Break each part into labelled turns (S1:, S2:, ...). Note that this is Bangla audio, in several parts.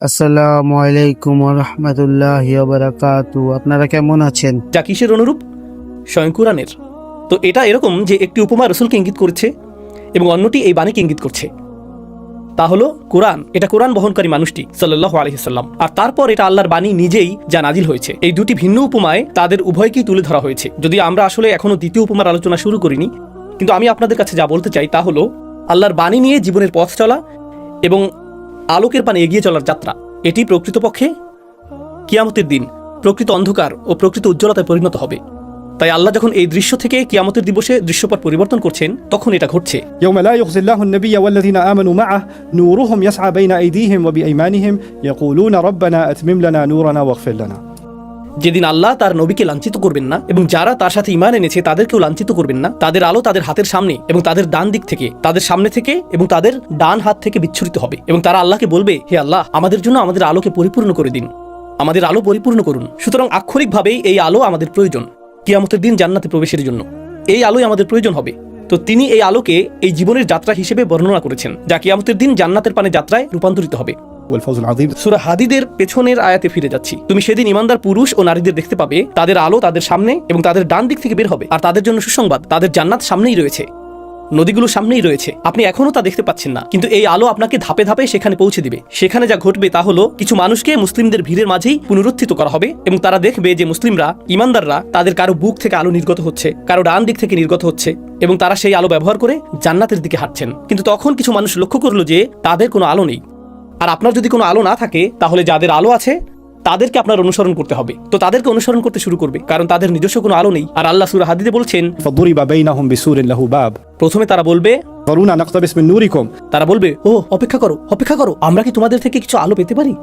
S1: আসসালামু আলাইকুম ওয়া রাহমাতুল্লাহি ওয়া বারাকাতুহু। আপনারা কেমন আছেন?
S2: যা কিসের অনুরূপ? স্বয়ং কুরআনের। তো এটা এরকম যে একটি উপমা রসুলকে ইঙ্গিত করছে এবং অন্যটি এই বাণীকে ইঙ্গিত করছে। তা হলো কোরআন। এটা কোরআন বহনকারী মানুষটি সাল্লাল্লাহু আলাইহি ওয়াসাল্লাম, আর তারপর এটা আল্লাহর বাণী নিজেই যা নাজিল হয়েছে। এই দুটি ভিন্ন উপমায় তাদের উভয়কেই তুলে ধরা হয়েছে। যদি আমরা আসলে এখনো দ্বিতীয় উপমার আলোচনা শুরু করিনি, কিন্তু আমি আপনাদের কাছে যা বলতে চাই তা হলো আল্লাহর বাণী নিয়ে জীবনের পথ চলা এবং আলোকের পানে এগিয়ে চলার যাত্রা, এটি প্রকৃতপক্ষে কিয়ামতের দিন প্রকৃত অন্ধকার ও প্রকৃত উজ্জ্বলতায় পরিণত হবে। তাই আল্লাহ যখন এই দৃশ্য থেকে কিয়ামতের দিবসে দৃশ্যপট পরিবর্তন করছেন, তখন এটা ঘটছে।
S3: يوم لا يخزي الله النبي والذين آمنوا معه نورهم يسعى بين أيديهم وبأيمانهم يقولون ربنا أتمم لنا نورنا واغفر لنا।
S2: যেদিন আল্লাহ তার নবীকে লাঞ্ছিত করবেন না এবং যারা তার সাথে ঈমান এনেছে তাদেরকেও লাঞ্ছিত করবেন না, তাদের আলো তাদের হাতের সামনে এবং তাদের ডান দিক থেকে, তাদের সামনে থেকে এবং তাদের ডান হাত থেকে বিচ্ছুরিত হবে এবং তারা আল্লাহকে বলবে, হে আল্লাহ, আমাদের জন্য আমাদের আলোকে পরিপূর্ণ করে দিন, আমাদের আলো পরিপূর্ণ করুন। সুতরাং আক্ষরিকভাবেই এই আলো আমাদের প্রয়োজন কিয়ামতের দিন জান্নাতে প্রবেশের জন্য। এই আলোই আমাদের প্রয়োজন হবে। তো তিনি এই আলোকে এই জীবনের যাত্রা হিসেবে বর্ণনা করেছেন, যা কিয়ামতের দিন জান্নাতের পানে যাত্রায় রূপান্তরিত হবে।
S3: والفوز العظيم।
S2: সূরা হাদিদের পেছনের আয়াতে ফিরে যাচ্ছি। তুমি সেদিন ইমানদার পুরুষ ও নারীদের দেখতে পাবে, তাদের আলো তাদের সামনে এবং তাদের ডান দিক থেকে বের হবে, আর তাদের জন্য সুসংবাদ, তাদের জান্নাত সামনেই রয়েছে, নদীগুলো সামনেই রয়েছে। আপনি এখনো তা দেখতে পাচ্ছেন না, কিন্তু এই আলো আপনাকে ধাপে ধাপে সেখানে পৌঁছে দিবে। সেখানে যা ঘটবে তা হলো কিছু মানুষকে মুসলিমদের ভিড়ের মাঝেই পুনরুত্থিত করা হবে এবং তারা দেখবে যে মুসলিমরা, ইমানদাররা, তাদের কারো বুক থেকে আলো নির্গত হচ্ছে, কারো ডান দিক থেকে নির্গত হচ্ছে এবং তারা সেই আলো ব্যবহার করে জান্নাতের দিকে হাঁটছেন। কিন্তু তখন কিছু মানুষ লক্ষ্য করলো যে তাদের কোনো আলো নেই। আর আপনার যদি কোনো আলো না থাকে, তাহলে যাদের আলো আছে তাদেরকে আপনার অনুসরণ করতে হবে। তো তাদেরকে অনুসরণ করতে শুরু করবে, কারণ তাদের নিজস্ব কোনো আলো নেই। আর আল্লাহ সূরা হাদিদে বলছেন,
S3: فضرب بينهم بسور له باب
S2: প্রথমে তারা বলবে,
S3: ذرونا نقتبس من نوركم।
S2: তারা বলবে, ও অপেক্ষা করো, অপেক্ষা করো, আমরা কি তোমাদের থেকে কিছু আলো পেতে পারি?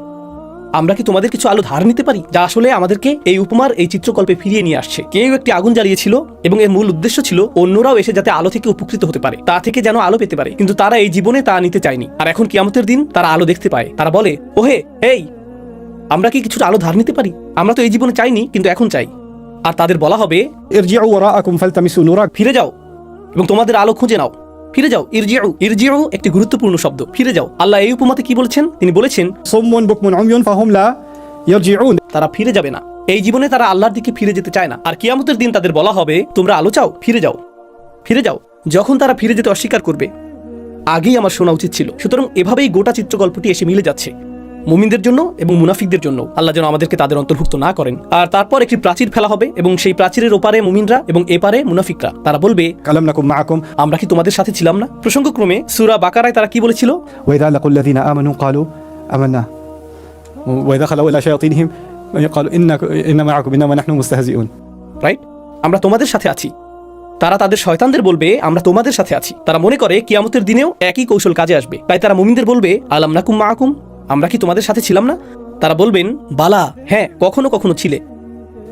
S2: আমরা কি তোমাদের কিছু আলো ধার নিতে পারি? যা আসলে আমাদেরকে এই উপমার এই চিত্রকল্পে ফিরিয়ে নিয়ে আসছে। কেউ একটি আগুন জ্বালিয়েছিল এবং এর মূল উদ্দেশ্য ছিল অন্যরাও এসে যাতে আলো থেকে উপকৃত হতে পারে, তা থেকে যেন আলো পেতে পারে। কিন্তু তারা এই জীবনে তা নিতে চায়নি। আর এখন কিয়ামতের দিন তারা আলো দেখতে পায়। তারা বলে, ওহে, এই, আমরা কি কিছু আলো ধার নিতে পারি? আমরা তো এই জীবনে চাইনি, কিন্তু এখন চাই। আর তাদের বলা হবে,
S3: ارجعوا وراءكم فالتمسوا نورا।
S2: ফিরে যাও এবং তোমাদের আলো খুঁজে নাও। ফিরে যাও। ইরজিউ, ইরজিউ একটি গুরুত্বপূর্ণ শব্দ। ফিরে যাও। আল্লাহ এই উপমাতে কি বলেছেন? তিনি বলেছেন,
S3: صم بكم عمي فهم لا يرجعون।
S2: তারা ফিরে যাবে না। এই জীবনে তারা আল্লাহর দিকে ফিরে যেতে চায় না। আর কিয়ামতের দিন তাদের বলা হবে, তোমরা আলো চাও, ফিরে যাও, ফিরে যাও। যখন তারা ফিরে যেতে অস্বীকার করবে, আগেই আমার শোনা উচিত ছিল। সুতরাং এভাবেই গোটা চিত্রকল্পটি এসে মিলে যাচ্ছে মুমিনদের জন্য এবং মুনাফিকদের জন্য। আল্লাহ যেন আমাদেরকে তাদের অন্তর্ভুক্ত না করেন। আর তারপর একটি প্রাচীর ফেলা হবে এবং সেই প্রাচীরের ওপারে মুমিনরা এবং এপারে মুনাফিকরা। তারা বলবে,
S3: ألم نكن معكم
S2: আমরা কি তোমাদের সাথে ছিলাম না? প্রসঙ্গক্রমে সূরা বাকারায় তারা কি বলেছিল?
S3: وإذا لقوا الذين آمنوا قالوا آمنا وإذا خلوا إلى شياطينهم قالوا إن معكم إنما نحن مستهزئون।
S2: রাইট, আমরা তোমাদের সাথে আছি। তারা তাদের শয়তানদের বলবে, আমরা তোমাদের সাথে আছি। তারা মনে করে কিয়ামতের দিনেও একই কৌশল কাজে আসবে। তাই তারা মুমিনদের বলবে, আলাম নাকুম মাআকুম, আমরা কি তোমাদের সাথে ছিলাম না? তারা বলবেন, বালা, হ্যাঁ, কখনো কখনো ছিলে।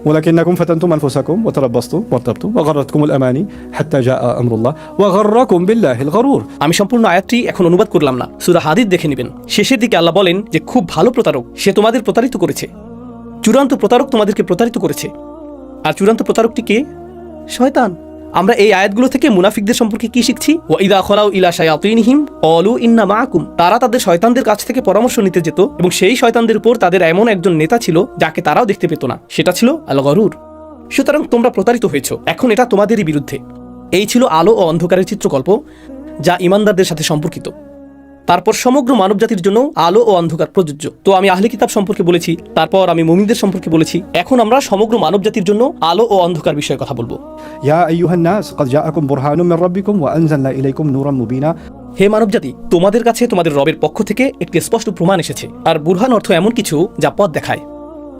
S3: ولكنكم فتنتم أنفسكم وتربصتم وارتبتم وغرتكم الأماني حتى جاء أمر الله وغركم بالله الغرور।
S2: আমি সম্পূর্ণ আয়াতটি এখন অনুবাদ করলাম না, সূরা হাদিদ দেখে নেবেন। শেষের দিকে আল্লাহ বলেন যে খুব ভালো প্রতারক, সে তোমাদের প্রতারিত করেছে। চূড়ান্ত প্রতারক তোমাদেরকে প্রতারিত করেছে। আর চূড়ান্ত প্রতারকটি কে? শয়তান। আমরা এই আয়াতগুলো থেকে মুনাফিকদের সম্পর্কে কি শিখছি? ওয়াইদা খলাউ ইলা শায়াতিনহিম ক্বালু ইন্না মাআকুম। তারা তাদের শয়তানদের কাছ থেকে পরামর্শ নিতে যেত এবং সেই শয়তানদের উপর তাদের এমন একজন নেতা ছিল যাকে তারাও দেখতে পেত না। সেটা ছিল আল গরুর। সুতরাং তোমরা প্রতারিত হয়েছো, এখন এটা তোমাদেরই বিরুদ্ধে। এই ছিল আলো ও অন্ধকারের চিত্রকল্প, যা ঈমানদারদের সাথে সম্পর্কিত। তারপর সমগ্র মানবজাতির জন্য আলো ও অন্ধকার প্রযোজ্য। তো আমি আহলে কিতাব সম্পর্কে বলেছি, তারপর আমি মুমিনদের সম্পর্কে বলেছি। এখন আমরা সমগ্র মানবজাতির জন্য আলো ও অন্ধকার বিষয়ে কথা বলবো।
S3: يا أيها الناس قد جاءكم برهان من ربكم وأنزلنا إليكم نورا مبينا।
S2: হে মানবজাতি, তোমাদের কাছে তোমাদের রবের পক্ষ থেকে একটি স্পষ্ট প্রমাণ এসেছে। আর বুরহান অর্থ এমন কিছু যা পথ দেখায়।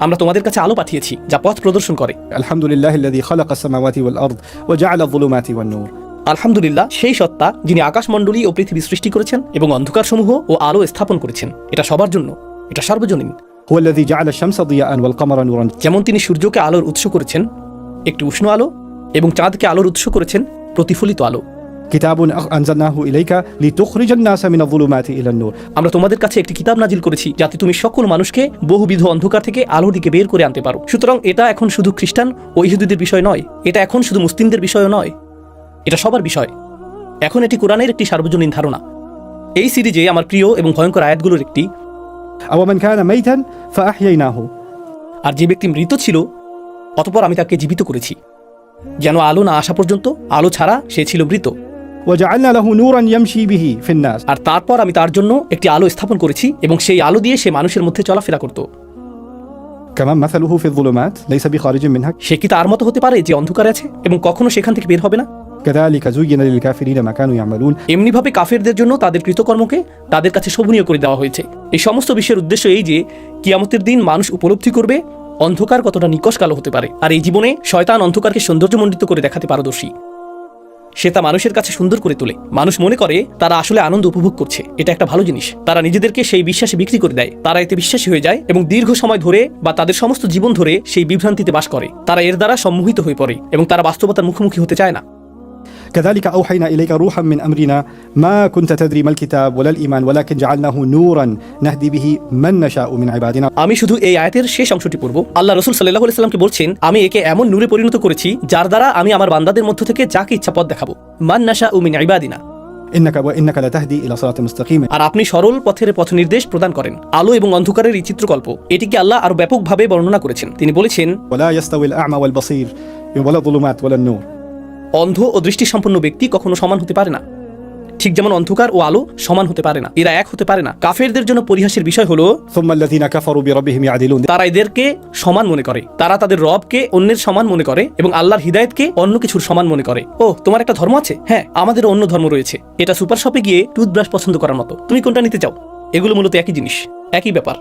S2: আমরা তোমাদের কাছে আলো পাঠিয়েছি যা পথ প্রদর্শন করে।
S3: الحمد لله الذي خلق السماوات والأرض وجعل الظلمات والنور।
S2: আলহামদুলিল্লাহ, সেই সত্তা যিনি আকাশমণ্ডলী ও পৃথিবী সৃষ্টি করেছেন এবং অন্ধকারসমূহ ও আলো স্থাপন করেছেন। এটা সবার জন্য, এটা সার্বজনীন।
S3: هو الذي جعل الشمس ضياء والقمر نورا।
S2: যেমন তিনি সূর্যকে আলোর উৎস করেছেন, একটি উষ্ণ আলো, এবং চাঁদকে আলোর উৎস করেছেন প্রতিফলিত আলো।
S3: كتاب أنزلناه إليك لتخرج الناس من الظلمات إلى النور।
S2: আমরা তোমাদের কাছে একটি কিতাব নাজিল করেছি যাতে তুমি সকল মানুষকে বহুবিধ অন্ধকার থেকে আলোর দিকে বের করে আনতে পারো। সুতরাং এটা এখন শুধু খ্রিস্টান ও ইহুদিদের বিষয় নয়, এটা এখন শুধু মুসলিমদের বিষয় নয়, এটা সবার বিষয়। এখন এটি কোরআনের একটি সার্বজনীন ধারণা। এই সিরিজে আমার প্রিয় এবং ভয়ঙ্কর আয়াতগুলোর একটি
S3: أو من كان ميتا فأحييناه
S2: আর যে ব্যক্তি মৃত ছিল অতঃপর আমি তাকে জীবিত করেছি, যেন আলো না আসা পর্যন্ত আলো ছাড়া সে ছিল মৃত।
S3: وجعلنا له نورا يمشي به في الناس
S2: আর তারপর আমি তার জন্য একটি আলো স্থাপন করেছি এবং সেই আলো দিয়ে সে মানুষের মধ্যে চলাফেরা করত।
S3: كمان مثله في الظلمات ليس بخارج منها
S2: সে কি তার মতো হতে পারে যে অন্ধকারে আছে এবং কখনো সেখান থেকে বের হবে না?
S3: كذلك زين للكافرين ما كانوا يعملون
S2: এমনিভাবে কাফেরদের জন্য তাদের কৃতকর্মকে তাদের কাছে শোভনীয় করে দেওয়া হয়েছে। এই সমস্ত বিষয়ের উদ্দেশ্য এই যে কিয়ামতের দিন মানুষ উপলব্ধি করবে অন্ধকার কতটা নিকষ কালো হতে পারে। আর এই জীবনে শয়তান অন্ধকারকে সৌন্দর্যমণ্ডিত করে দেখাতে পারদর্শী। সে তা মানুষের কাছে সুন্দর করে তোলে। মানুষ মনে করে তারা আসলে আনন্দ উপভোগ করছে, এটা একটা ভালো জিনিস। তারা নিজেদেরকে সেই বিশ্বাসে বিক্রি করে দেয়, তারা এতে বিশ্বাসী হয়ে যায় এবং দীর্ঘ সময় ধরে বা তাদের সমস্ত জীবন ধরে সেই বিভ্রান্তিতে বাস করে। তারা এর দ্বারা সম্মোহিত হয়ে পড়ে এবং তারা বাস্তবতার মুখোমুখি হতে চায় না।
S3: كذلك أوحينا إليك روحا من أمرنا ما كنت تدري ما الكتاب ولا الإيمان ولكن جعلناه نورا نهدي به من نشاء من عبادنا
S2: আমি শুধু এই আয়াতের শেষ অংশটি পড়ব। আল্লাহ রাসূল সাল্লাল্লাহু আলাইহি সাল্লামকে বলছেন, আমি একে এমন নূরে পরিণত করেছি যার দ্বারা আমি আমার বান্দাদের মধ্য থেকে যাকে ইচ্ছা পথ দেখাবো। মান নাশাউ মিন ইবাদিনা,
S3: وإنك لتهدي إلى صراط مستقيم
S2: আর আপনি সরল পথের পথ নির্দেশ প্রদান করেন। আলো এবং অন্ধকারের এই চিত্রকল্প এটিকে আল্লাহ আরো ব্যাপকভাবে বর্ণনা করেছেন। তিনি বলেছেন,
S3: ولا يستوي الأعمى والبصير ولا الظلمات ولا النور
S2: অন্ধ ও দৃষ্টিসম্পন্ন ব্যক্তি কখনো সমান হতে পারে না, ঠিক যেমন অন্ধকার ও আলো সমান হতে পারে না, এরা এক হতে পারে না। কাফেরদের জন্য পরিহাসের বিষয় হলো
S3: ثم الذين كفروا بربهم يعدلون
S2: তারা এদেরকে সমান মনে করে, তারা তাদের রবকে অন্যের সমান মনে করে এবং আল্লাহর হিদায়েতকে অন্য কিছুর সমান মনে করে। ও, তোমার একটা ধর্ম আছে? হ্যাঁ, আমাদের অন্য ধর্ম রয়েছে। এটা সুপার শপে গিয়ে টুথব্রাশ পছন্দ করার মতো, তুমি কোনটা নিতে চাও? এগুলো মূলত একই জিনিস, একই ব্যাপার।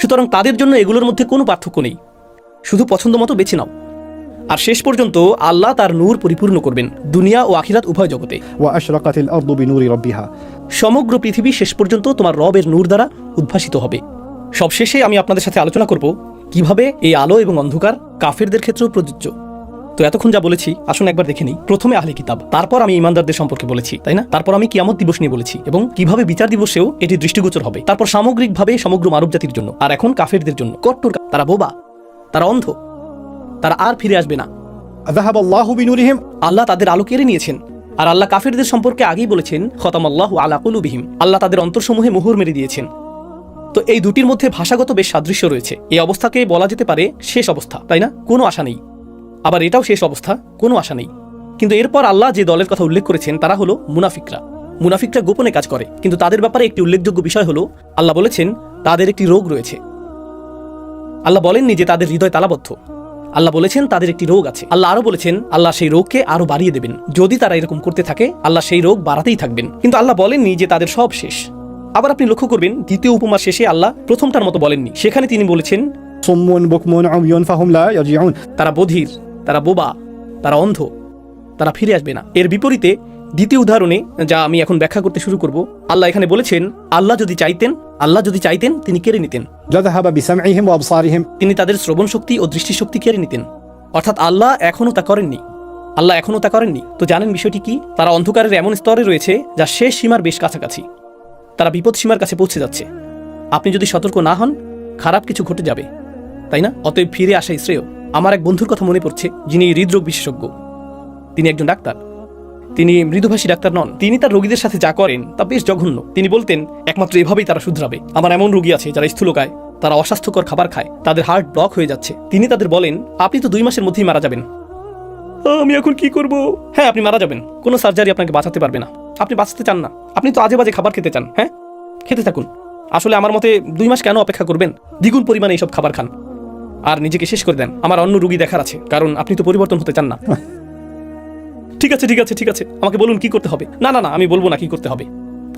S2: সুতরাং তাদের জন্য এগুলোর মধ্যে কোনো পার্থক্য নেই, শুধু পছন্দ মতো বেছে নাও। আর শেষ পর্যন্ত আল্লাহ তার নূর পরিপূর্ণ করবেন দুনিয়া ও আখিরাত উভয় জগতে।
S3: وأشرقت الأرض بنور ربها
S2: সমগ্র পৃথিবী শেষ পর্যন্ত তোমার রবের নূর দ্বারা উদ্ভাসিত হবে। সবশেষে আমি আপনাদের সাথে আলোচনা করব কিভাবে এই আলো এবং অন্ধকার কাফেরদের ক্ষেত্রেও প্রযোজ্য। তো এতক্ষণ যা বলেছি আসুন একবার দেখে নিই। প্রথমে আহলে কিতাব, তারপর আমি ঈমানদারদের সম্পর্কে বলেছি, তাই না? তারপর আমি কিয়ামত দিবস নিয়ে বলেছি এবং কিভাবে বিচার দিবসেও এটি দৃষ্টিগোচর হবে। তারপর সামগ্রিকভাবে সমগ্র মানব জাতির জন্য। আর এখন কাফেরদের জন্য। কট্টর তারা বোবা, তারা অন্ধ, তারা আর ফিরে আসবে না।
S3: ذهب الله بنورهم
S2: আল্লাহ তাদের আলো কেড়ে নিয়েছেন। আর আল্লাহ কাফেরদের সম্পর্কে আগেই বলেছেন, খতামাল্লাহু আলা কুলুবিহিম, আল্লাহ তাদের অন্তরসমূহে মোহর মেরে দিয়েছেন। তো এই দুটির মধ্যে ভাষাগত বেশ সাদৃশ্য রয়েছে। এই অবস্থাকে বলা যেতে পারে শেষ অবস্থা, তাই না? কোনো আশা নেই। আবার এটাও শেষ অবস্থা, কোনো আশা নেই। কিন্তু এরপর আল্লাহ যে দলের কথা উল্লেখ করেছেন তারা হলো মুনাফিকরা। মুনাফিকরা গোপনে কাজ করে, কিন্তু তাদের ব্যাপারে একটি উল্লেখযোগ্য বিষয় হলো আল্লাহ বলেছেন তাদের একটি রোগ রয়েছে। আল্লাহ বলেননি যে তাদের হৃদয় তালাবদ্ধ, আল্লাহ বলেছেন তাদের একটি রোগ আছে। আল্লাহ আরো বলেছেন আল্লাহ সেই রোগকে আরো বাড়িয়ে দেবেন। যদি তারা এরকম করতে থাকে আল্লাহ সেই রোগ বাড়াতেই থাকবেন। কিন্তু আল্লাহ বলেননি যে তাদের সব শেষ। আবার আপনি লক্ষ্য করবেন দ্বিতীয় উপমার শেষে আল্লাহ প্রথমটার মতো বলেননি। সেখানে তিনি বলেছেন
S3: صم بكم عمي فهم لا يرجعون
S2: তারা বধির, তারা বোবা, তারা অন্ধ, তারা ফিরে আসবে না। এর বিপরীতে দ্বিতীয় উদাহরণে, যা আমি এখন ব্যাখ্যা করতে শুরু করব, আল্লাহ এখানে বলেছেন আল্লাহ যদি চাইতেন তিনি কেড়ে নিতেন,
S3: لذهب بسمعهم وأبصارهم
S2: তিনি তাদের শ্রবণ শক্তি ও দৃষ্টিশক্তি কেড়ে নিতেন। অর্থাৎ আল্লাহ এখনও তা করেননি। তো জানেন বিষয়টি কি? তারা অন্ধকারের এমন স্তরে রয়েছে যা শেষ সীমার বেশ কাছাকাছি। তারা বিপদ সীমার কাছে পৌঁছে যাচ্ছে। আপনি যদি সতর্ক না হন খারাপ কিছু ঘটে যাবে, তাই না? অতএব ফিরে আসাই শ্রেয়। আমার এক বন্ধুর কথা মনে পড়ছে, যিনি হৃদরোগ বিশেষজ্ঞ। তিনি একজন ডাক্তার, তিনি মৃদুভাষী ডাক্তার নন। তিনি তার রোগীদের সাথে যা করেন তা বেশ জঘন্য। তিনি বলতেন একমাত্র এভাবেই তারা শুধরাবে। আমার এমন রোগী আছে যারা স্থূলকায়, তারা অস্বাস্থ্যকর খাবার খায়, তাদের হার্ট ব্লক হয়ে যাচ্ছে। তিনি তাদের বলেন আপনি তো 2 মাসের মধ্যেই মারা যাবেন। আমি এখন কি করব? হ্যাঁ, আপনি মারা যাবেন, কোনো সার্জারি আপনাকে বাঁচাতে পারবে না। আপনি বাঁচতে চান না, আপনি তো আজে বাজে খাবার খেতে চান। হ্যাঁ, খেতে থাকুন। আসলে আমার মতে 2 মাস কেন অপেক্ষা করবেন? দ্বিগুণ পরিমাণে এইসব খাবার খান আর নিজেকে শেষ করে দেন। আমার অন্য রোগী দেখার আছে, কারণ আপনি তো পরিবর্তন হতে চান না। ঠিক আছে, আমাকে বলুন কি করতে হবে। না, আমি বলবো না কি করতে হবে,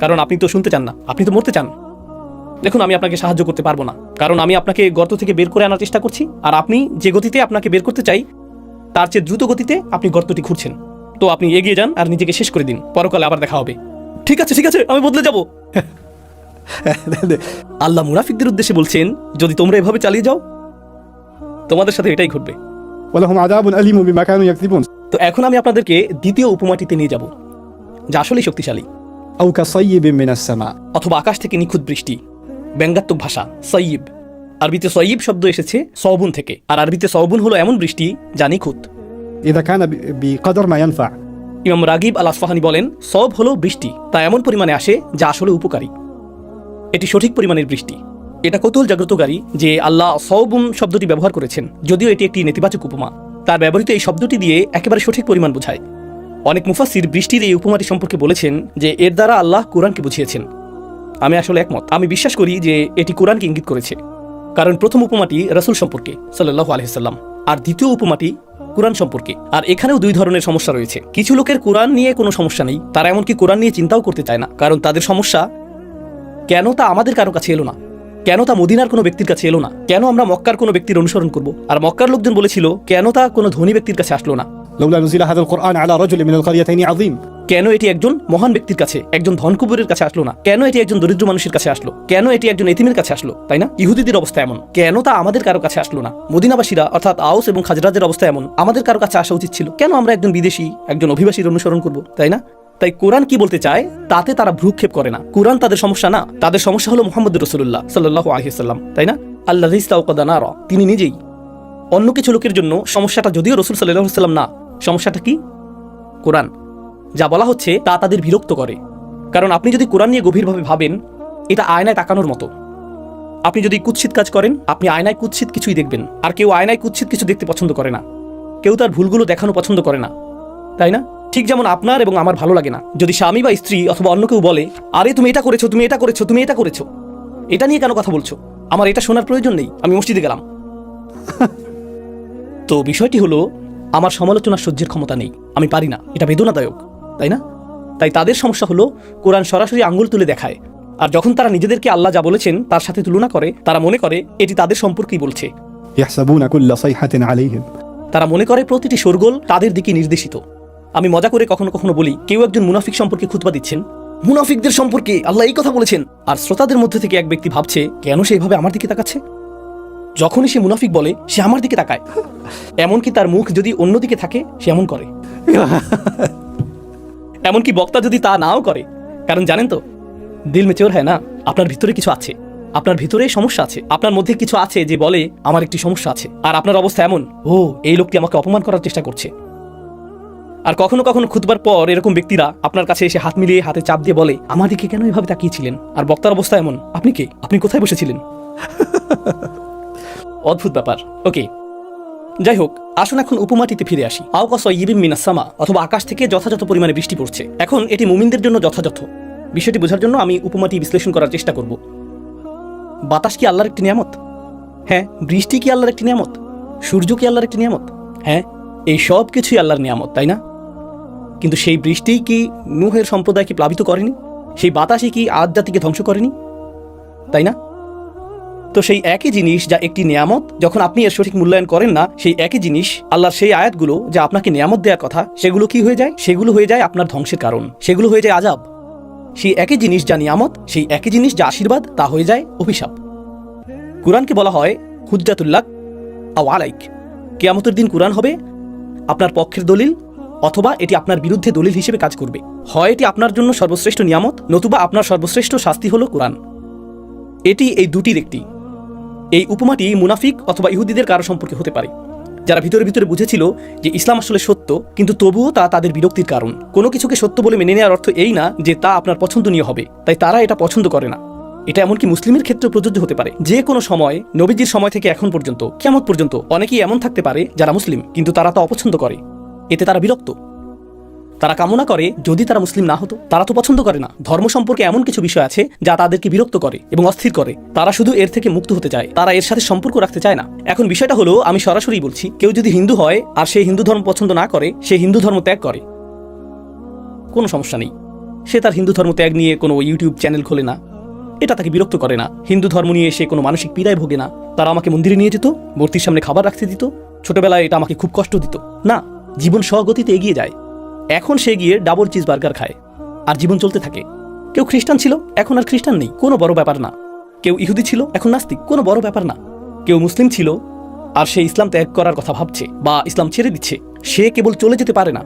S2: কারণ আপনি তো শুনতে চান না, আপনি তো মরতে চান। দেখুন, আমি আপনাকে সাহায্য করতে পারবো না, কারণ আমি আপনাকে গর্ত থেকে বের করে আনার চেষ্টা করছি, আর আপনি যে গতিতে আপনাকে বের করতে চাই তার চেয়ে দ্রুত গতিতে আপনি গর্তটি খুঁড়ছেন। তো আপনি এগিয়ে যান আর নিজেকে শেষ করে দিন, পরকালে আবার দেখা হবে। ঠিক আছে, আমি বদলে যাব। আল্লাহ মুনাফিকদের উদ্দেশ্যে বলছেন যদি তোমরা এভাবে চালিয়ে যাও তোমাদের সাথে এটাই ঘটবে।
S3: ولهم عذاب أليم بما كانوا يكذبون
S2: তো এখন আমি আপনাদেরকে দ্বিতীয় উপমাটিতে নিয়ে যাব, যা আসলেই শক্তিশালী।
S3: أو كصيب من السماء
S2: অথবা আকাশ থেকে নিখুঁত বৃষ্টি। ব্যঙ্গাত্মক ভাষা সয়িব। আরবিতে সয়িব শব্দ এসেছে সওবুন থেকে, আর আরবিতে সওবুন হলো এমন বৃষ্টি যা নিখুঁত।
S3: إذا كان بقدر ما ينفع
S2: ইমাম রাগিব আল আসফাহানি বলেন সওব হলো বৃষ্টি, তা এমন পরিমাণে আসে যা আসলে উপকারী। এটি সঠিক পরিমাণের বৃষ্টি। এটা কৌতূহল জাগ্রতকারী যে আল্লাহ সওবুন শব্দটি ব্যবহার করেছেন, যদিও এটি একটি নেতিবাচক উপমা। তার ব্যবহৃত এই শব্দটি দিয়ে একেবারে সঠিক পরিমাণ বোঝায়। অনেক মুফাসসির বৃষ্টির এই উপমাটি সম্পর্কে বলেছেন যে এর দ্বারা আল্লাহ কোরআনকে বুঝিয়েছেন। আমি আসলে একমত। আমি বিশ্বাস করি যে এটি কোরআনকে ইঙ্গিত করেছে, কারণ প্রথম উপমাটি রাসূল সম্পর্কে সাল্লাল্লাহু আলাইহি সাল্লাম, আর দ্বিতীয় উপমাটি কোরআন সম্পর্কে। আর এখানেও দুই ধরনের সমস্যা রয়েছে। কিছু লোকের কোরআন নিয়ে কোনো সমস্যা নেই, তারা এমনকি কোরআন নিয়ে চিন্তাও করতে চায় না, কারণ তাদের সমস্যা কেন তা আমাদের কারো কাছে এলো না, কেন তা মদিনার কোনো ব্যক্তির কাছে এলো না, কেন আমরা মক্কার কোনো ব্যক্তির অনুসরণ করব। আর মক্কার লোকজন বলেছিল কেন তা কোনো ধনী ব্যক্তির কাছে আসলো না,
S3: لولا نزل هذا القرآن على رجل من القريتين عظيم
S2: কেন এটি একজন মহান ব্যক্তির কাছে, একজন ধনকুবেরের কাছে আসলো না, কেন এটি একজন দরিদ্র মানুষের কাছে আসলো, কেন এটি একজন এতিমের কাছে আসলো, তাই না? ইহুদিদের অবস্থা এমন, কেন তা আমাদের কারো কাছে আসলো না? মদিনাবাসীরা অর্থাৎ আউস এবং খাজরাজের অবস্থা এমন, আমাদের কারো কাছে আসা উচিত ছিল, কেন আমরা একজন বিদেশি একজন অভিবাসীর অনুসরণ করব, তাই না? তাই কোরআন কি বলতে চায় তাতে তারা ভ্রুক্ষেপ করে না। কোরআন তাদের সমস্যা না, তাদের সমস্যা হলো মুহাম্মদ রাসূলুল্লাহ সাল্লাল্লাহু আলাইহি ওয়াসাল্লাম, তাই না? আল্লাযী ইসতাওকাদা নারা, তিনি নিজেই। অন্য কিছু লোকের জন্য সমস্যাটা যদিও রাসূল সাল্লাল্লাহু আলাইহি ওয়াসাল্লাম না, সমস্যাটা কি? কোরআন। যা বলা হচ্ছে তা তাদের বিরক্ত করে, কারণ আপনি যদি কোরআন নিয়ে গভীরভাবে ভাবেন, এটা আয়নায় তাকানোর মতো। আপনি যদি কুৎসিত কাজ করেন, আপনি আয়নায় কুৎসিত কিছুই দেখবেন। আর কেউ আয়নায় কুৎসিত কিছু দেখতে পছন্দ করে না, কেউ তার ভুলগুলো দেখানো পছন্দ করে না, তাই না? ঠিক যেমন আপনার এবং আমার ভালো লাগে না যদি স্বামী বা স্ত্রী অথবা অন্য কেউ বলে, আরে তুমি এটা করেছো, তুমি এটা করেছো, তুমি এটা করেছো, এটা নিয়ে কেন কথা বলছো, আমার এটা শোনার প্রয়োজন নেই, আমি মসজিদে গেলাম। তো বিষয়টি হলো আমার সমালোচনার সহ্যের ক্ষমতা নেই, আমি পারি না, এটা বেদনাদায়ক, তাই না? তাই তাদের সমস্যা হলো কোরআন সরাসরি আঙ্গুল তুলে দেখায়, আর যখন তারা নিজেদেরকে আল্লাহ যা বলেছেন তার সাথে তুলনা করে, তারা মনে করে এটি তাদের সম্পর্কেই বলছে।
S3: يحسبون كل صيحة عليهم
S2: তারা মনে করে প্রতিটি শোরগোল তাদের দিকে নির্দেশিত। আমি মজা করে কখনো কখনো বলি, কেউ একজন মুনাফিক সম্পর্কে খুতবা দিচ্ছেন, মুনাফিকদের সম্পর্কে আল্লাহ এই কথা বলেছেন, আর শ্রোতাদের মধ্যে থেকে এক ব্যক্তি ভাবছে কেন সে এইভাবে আমার দিকে তাকাচ্ছে। যখনই সে মুনাফিক বলে সে আমার দিকে তাকায়, এমনকি তার মুখ যদি অন্যদিকে থাকে সে এমন করে, এমনকি বক্তা যদি তা নাও করে। কারণ জানেন তো, দিল মে চোর হ্যায় না, আপনার ভিতরে কিছু আছে, আপনার ভিতরে সমস্যা আছে, আপনার মধ্যে কিছু আছে যে বলে আমার একটি সমস্যা আছে। আর আপনার অবস্থা এমন, ও এই লোকটি আমাকে অপমান করার চেষ্টা করছে। আর কখনো কখনো খুতবার পর এরকম ব্যক্তিরা আপনার কাছে এসে হাত মিলিয়ে হাতে চাপ দিয়ে বলে, আমার দিকে কেন এভাবে তাকিয়েছিলেন? আর বক্তার অবস্থা এমন, আপনি কে, আপনি কোথায় বসেছিলেন? অদ্ভুত ব্যাপার। ওকে, যাই হোক, আসুন এখন উপমাটিতে ফিরে আসি। আওকাসাইয়িবিম মিনাস সামা, অথবা আকাশ থেকে যথাযথ পরিমাণে বৃষ্টি পড়ছে। এখন এটি মুমিনদের জন্য যথাযথ। বিষয়টি বোঝার জন্য আমি উপমাটি বিশ্লেষণ করার চেষ্টা করব। বাতাস কি আল্লাহর একটি নিয়ামত? হ্যাঁ। বৃষ্টি কি আল্লাহর একটি নিয়ামত? সূর্য কি আল্লাহর একটি নিয়ামত? হ্যাঁ। এই সব কিছুই আল্লাহর নিয়ামত, তাই না? কিন্তু সেই বৃষ্টি কি নূহের সম্প্রদায়কে প্লাবিত করেনি? সেই বাতাসই কি আদ জাতিকে ধ্বংস করেনি? তাই না? তো সেই একই জিনিস যা একটি নিয়ামত, যখন আপনি এর সঠিক মূল্যায়ন করেন না, সেই একই জিনিস আল্লাহর সেই আয়াতগুলো যা আপনাকে নিয়ামত দেওয়ার কথা, সেগুলো কি হয়ে যায়? সেগুলো হয়ে যায় আপনার ধ্বংসের কারণ, সেগুলো হয়ে যায় আযাব। সেই একই জিনিস যা নিয়ামত, সেই একই জিনিস যা আশীর্বাদ, তা হয়ে যায় অভিশাপ। কুরআনকে বলা হয় হুজ্জাতুল্লাক আও আলাইক। কিয়ামতের দিন কুরআন হবে আপনার পক্ষের দলিল, অথবা এটি আপনার বিরুদ্ধে দলিল হিসেবে কাজ করবে। হয় এটি আপনার জন্য সর্বশ্রেষ্ঠ নিয়ামত, নতুবা আপনার সর্বশ্রেষ্ঠ শাস্তি হলো কুরআন। এটি এই দুটির একটি। এই উপমাটি মুনাফিক অথবা ইহুদিদের কারো সম্পর্কে হতে পারে, যারা ভিতরে ভিতরে বুঝেছিল যে ইসলাম আসলে সত্য, কিন্তু তবুও তা তাদের বিরক্তির কারণ। কোনো কিছুকে সত্য বলে মেনে নেওয়ার অর্থ এই না যে তা আপনার পছন্দনীয় হবে, তাই তারা এটা পছন্দ করে না। এটা এমনকি মুসলিমের ক্ষেত্রে প্রযোজ্য হতে পারে। যে কোনো সময়, নবীজির সময় থেকে এখন পর্যন্ত, কিয়ামত পর্যন্ত, অনেকেই এমন থাকতে পারে যারা মুসলিম, কিন্তু তারা তা অপছন্দ করে। এতে তারা বিরক্ত। তারা কামনা করে যদি তারা মুসলিম না হতো। তারা তো পছন্দ করে না। ধর্ম সম্পর্কে এমন কিছু বিষয় আছে যা তাদেরকে বিরক্ত করে এবং অস্থির করে। তারা শুধু এর থেকে মুক্ত হতে চায়, তারা এর সাথে সম্পর্ক রাখতে চায় না। এখন বিষয়টা হলো, আমি সরাসরি বলছি, কেউ যদি হিন্দু হয় আর সে হিন্দু ধর্ম পছন্দ না করে, সে হিন্দু ধর্ম ত্যাগ করে, কোনো সমস্যা নেই। সে তার হিন্দু ধর্ম ত্যাগ নিয়ে কোনো ইউটিউব চ্যানেল খোলে না, এটা তাকে বিরক্ত করে না। হিন্দু ধর্ম নিয়ে সে কোনো মানসিক পীড়ায় ভোগে না। তারা আমাকে মন্দিরে নিয়ে যেত, মূর্তির সামনে খাবার রাখতে দিত, ছোটবেলায় এটা আমাকে খুব কষ্ট দিত না। জীবন স্বগতিতে এগিয়ে যায়। এখন সে গিয়ে ডাবল চিজ বার্গার খায় আর জীবন চলতে থাকে। কেউ খ্রিস্টান ছিল, এখন আর খ্রিস্টান নেই, কোনো বড় ব্যাপার না। কেউ ইহুদি ছিল, এখন নাস্তিক, কোনো বড় ব্যাপার না। কেউ মুসলিম ছিল আর সে ইসলাম ত্যাগ করার কথা ভাবছে বা ইসলাম ছেড়ে দিচ্ছে, সে কেবল চলে যেতে পারে না।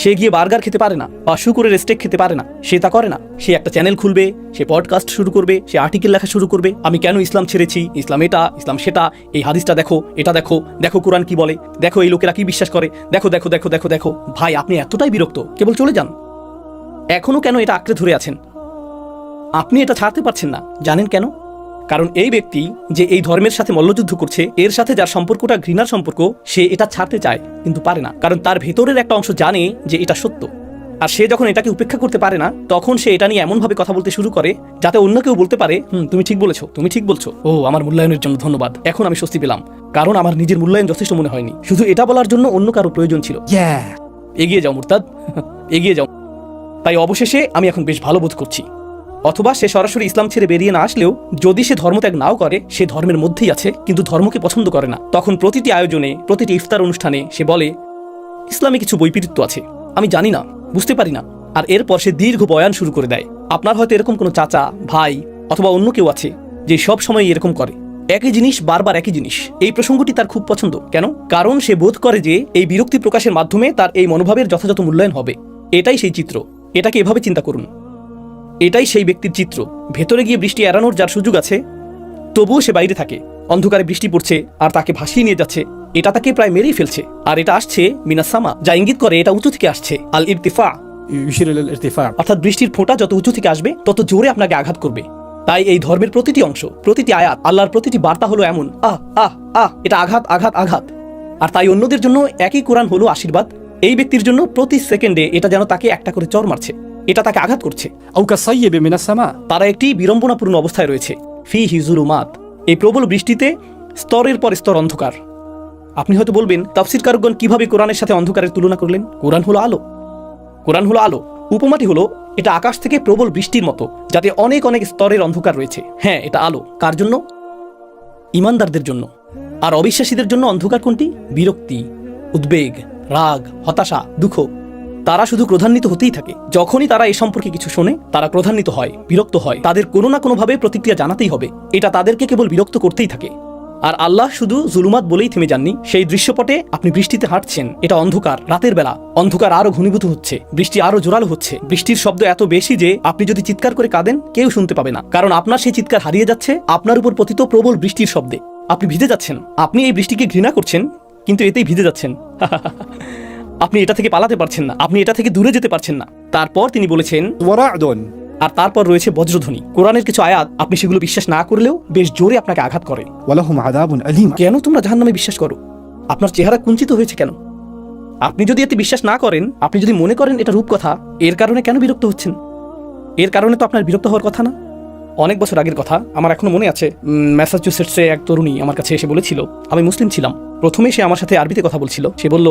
S2: সে গিয়ে বার্গার খেতে পারে না বা শুকুরের স্টেক খেতে পারে না, সে তা করে না। সে একটা চ্যানেল খুলবে, সে পডকাস্ট শুরু করবে, সে আর্টিকেল লেখা শুরু করবে, আমি কেন ইসলাম ছেড়েছি, ইসলাম এটা, ইসলাম সেটা, এই হাদিসটা দেখো, এটা দেখো, দেখো কোরআন কি বলে, দেখো এই লোকেরা কি বিশ্বাস করে, দেখো দেখো দেখো দেখো দেখো। ভাই, আপনি এতটাই বিরক্ত, কেবল চলে যান। এখনো কেন এটা আঁকড়ে ধরে আছেন? আপনি এটা ছাড়তে পারছেন না, জানেন কেন? কারণ এই ব্যক্তি যে এই ধর্মের সাথে মল্লযুদ্ধ করছে, এর সাথে যার সম্পর্কটা ঘৃণার সম্পর্ক, সে এটা ছাড়তে চায় কিন্তু পারে না, কারণ তার ভেতরের একটা অংশ জানে যে এটা সত্য। আর সে যখন এটাকে উপেক্ষা করতে পারে না, তখন সে এটা নিয়ে এমনভাবে কথা বলতে শুরু করে যাতে অন্য কেউ বলতে পারে, তুমি ঠিক বলেছো, তুমি ঠিক বলছো, ও আমার মূল্যায়নের জন্য ধন্যবাদ, এখন আমি স্বস্তি পেলাম, কারণ আমার নিজের মূল্যায়ন যথেষ্ট মনে হয়নি, শুধু এটা বলার জন্য অন্য কারো প্রয়োজন ছিল। এগিয়ে যাও মুরতাদ, এগিয়ে যাও। তাই অবশেষে আমি এখন বেশ ভালো বোধ করছি। অথবা সে সরাসরি ইসলাম ছেড়ে বেরিয়ে না আসলেও যদি সে ধর্মত্যাগ নাও করে, সে ধর্মের মধ্যেই আছে কিন্তু ধর্মকে পছন্দ করে না, তখন প্রতিটি আয়োজনে, প্রতিটি ইফতার অনুষ্ঠানে সে বলে ইসলামে কিছু বৈপরীত্য আছে, আমি জানি না, বুঝতে পারি না। আর এরপর সে দীর্ঘ বয়ান শুরু করে দেয়। আপনার হয়তো এরকম কোনো চাচা, ভাই অথবা অন্য কেউ আছে যে সব সময় এরকম করে, একই জিনিস বারবার একই জিনিস। এই প্রসঙ্গটি তার খুব পছন্দ। কেন? কারণ সে বোধ করে যে এই বিরক্তি প্রকাশের মাধ্যমে তার এই মনোভাবের যথাযথ মূল্যায়ন হবে। এটাই সেই চিত্র। এটাকে এভাবে চিন্তা করুন, এটাই সেই ব্যক্তির চিত্র। ভেতরে গিয়ে বৃষ্টি এড়ানোর যার সুযোগ আছে, তবুও সে বাইরে থাকে। অন্ধকারে বৃষ্টি পড়ছে আর তাকে ভাসিয়ে নিয়ে যাচ্ছে, এটা তাকে প্রায় মেরেই ফেলছে। আর এটা আসছে মিনাস সামা, যা ইঙ্গিত করে এটা উঁচু থেকে আসছে। আল ইরতিফা,
S3: يشير إلى الارتفاع।
S2: অর্থাৎ বৃষ্টির ফোঁটা যত উঁচু থেকে আসবে তত জোরে আপনাকে আঘাত করবে। তাই এই ধর্মের প্রতিটি অংশ, প্রতিটি আয়াত, আল্লাহর প্রতিটি বার্তা হলো এমন, আহ আহ আহ, এটা আঘাত আঘাত আঘাত। আর তাই অন্যদের জন্য একই কোরআন হলো আশীর্বাদ, এই ব্যক্তির জন্য প্রতি সেকেন্ডে এটা যেন তাকে একটা করে চর মারছে, এটা তাকে আঘাত করছে।
S3: أو كصيب من السماء।
S2: তারা একটি বিড়ম্বনাপূর্ণ অবস্থায় রয়েছে। ফিহি যুলুমাত, এই প্রবল বৃষ্টিতে স্তরের পর স্তর অন্ধকার। আপনি হয়তো বলবেন, তাফসীরকারগণ কিভাবে কোরআনের সাথে অন্ধকারের তুলনা করলেন? কোরআন হলো আলো, কোরআন হলো আলো। উপমাটি হলো এটা আকাশ থেকে প্রবল বৃষ্টির মতো, যাতে অনেক অনেক স্তরের অন্ধকার রয়েছে। হ্যাঁ, এটা আলো। কার জন্য? ইমানদারদের জন্য। আর অবিশ্বাসীদের জন্য অন্ধকার কোনটি? বিরক্তি, উদ্বেগ, রাগ, হতাশা, দুঃখ। তারা শুধু ক্রোধান্বিত হতেই থাকে। যখনই তারা এই সম্পর্কে কিছু শোনে, তারা ক্রোধান্বিত হয়, বিরক্ত হয়। তাদের কোনো না কোনোভাবে প্রতিক্রিয়া জানাতেই হবে। এটা তাদেরকে কেবল বিরক্ত করতেই থাকে। আর আল্লাহ শুধু জুলুমাত বলেই থেমে যাননি। সেই দৃশ্যপটে আপনি বৃষ্টিতে হাঁটছেন, এটা অন্ধকার, রাতের বেলা। অন্ধকার আরো ঘনীভূত হচ্ছে, বৃষ্টি আরো জোরালো হচ্ছে। বৃষ্টির শব্দ এত বেশি যে আপনি যদি চিৎকার করে কাঁদেন, কেউ শুনতে পাবে না, কারণ আপনার সেই চিৎকার হারিয়ে যাচ্ছে আপনার উপর পতিত প্রবল বৃষ্টির শব্দে। আপনি ভিজে যাচ্ছেন। আপনি এই বৃষ্টিকে ঘৃণা করছেন, কিন্তু এতেই ভিজে যাচ্ছেন। আপনি এটা থেকে পালাতে পারছেন না, আপনি এটা থেকে দূরে যেতে পারছেন না। তারপর তিনি বলেছেন
S3: ورعد।
S2: আর তারপর রয়েছে বজ্রধ্বনি। কোরআনের কিছু আয়াত আপনি সেগুলো বিশ্বাস না করলেও বেশ জোরে আপনাকে আঘাত করে।
S3: ولهم عذاب أليم।
S2: কেন তোমরা জাহান্নামে বিশ্বাস করো? আপনার চেহারা কুঞ্চিত হয়েছে কেন? আপনি যদি এতে বিশ্বাস না করেন, আপনি যদি মনে করেন এটা রূপকথা, এর কারণে কেন বিরক্ত হচ্ছেন? এর কারণে তো আপনার বিরক্ত হওয়ার কথা না। অনেক বছর আগের কথা, আমার এখনো মনে আছে। ম্যাসাচুসেটসে এক তরুণী আমার কাছে এসে বলেছিল, আমি মুসলিম ছিলাম। প্রথমে সে আমার সাথে আরবিতে কথা বলছিল। সে বলল,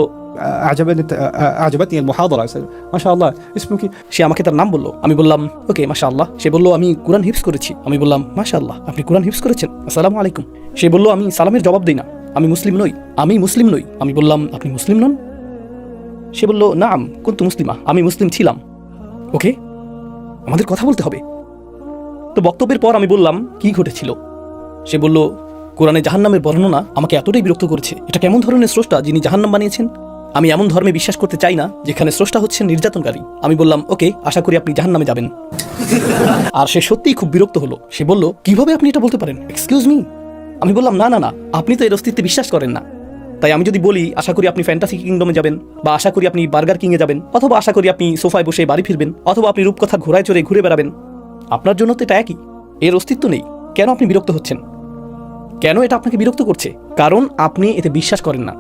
S3: أعجبتني المحاضرة. ما شاء الله اسمك؟
S2: সে আমাকে তার নাম বলল। আমি বললাম ওকে, মাশাআল্লাহ। সে বলল আমি কোরআন হিফজ করেছি। আমি বললাম মাশাআল্লাহ, আপনি কোরআন হিফজ করেছেন, আসসালামু আলাইকুম। সে বলল আমি সালামের জবাব দিই না, আমি মুসলিম নই, আমি মুসলিম নই। আমি বললাম আপনি মুসলিম নন? সে বলল নাম কুনতু মুসলিমা, আমি মুসলিম ছিলাম। ওকে, আমাদের কথা বলতে হবে। তো বক্তব্যের পর আমি বললাম কি ঘটেছিল। সে বলল কোরআনে জাহান্নামের বর্ণনা আমাকে এতটাই বিরক্ত করেছে। এটা কেমন ধরনের স্রষ্টা যিনি জাহান্নাম বানিয়েছেন? আমি এমন ধর্মে বিশ্বাস করতে চাই না যেখানে স্রষ্টা হচ্ছেন নির্যাতনকারী। আমি বললাম ওকে, আশা করি আপনি জাহান্নামে যাবেন। আর সে সত্যিই খুব বিরক্ত হলো। সে বলল কিভাবে আপনি এটা বলতে পারেন? Excuse me. আমি বললাম না না না, আপনি তো এর অস্তিত্বে বিশ্বাস করেন না। তাই আমি যদি বলি আশা করি আপনি ফ্যান্টাসি কিংডমে যাবেন, বা আশা করি আপনি বার্গার কিংয়ে যাবেন, অথবা আশা করি আপনি সোফায় বসে বাড়ি ফিরবেন, অথবা আপনি রূপকথা ঘোড়ায় চড়ে ঘুরে বেড়াবেন, আপনার জন্য তো এটা একই। এর অস্তিত্ব নেই। কেন আপনি বিরক্ত হচ্ছেন? কেন এটা আপনাকে বিরক্ত করছে? কারণ আপনি এতে বিশ্বাস করেন না।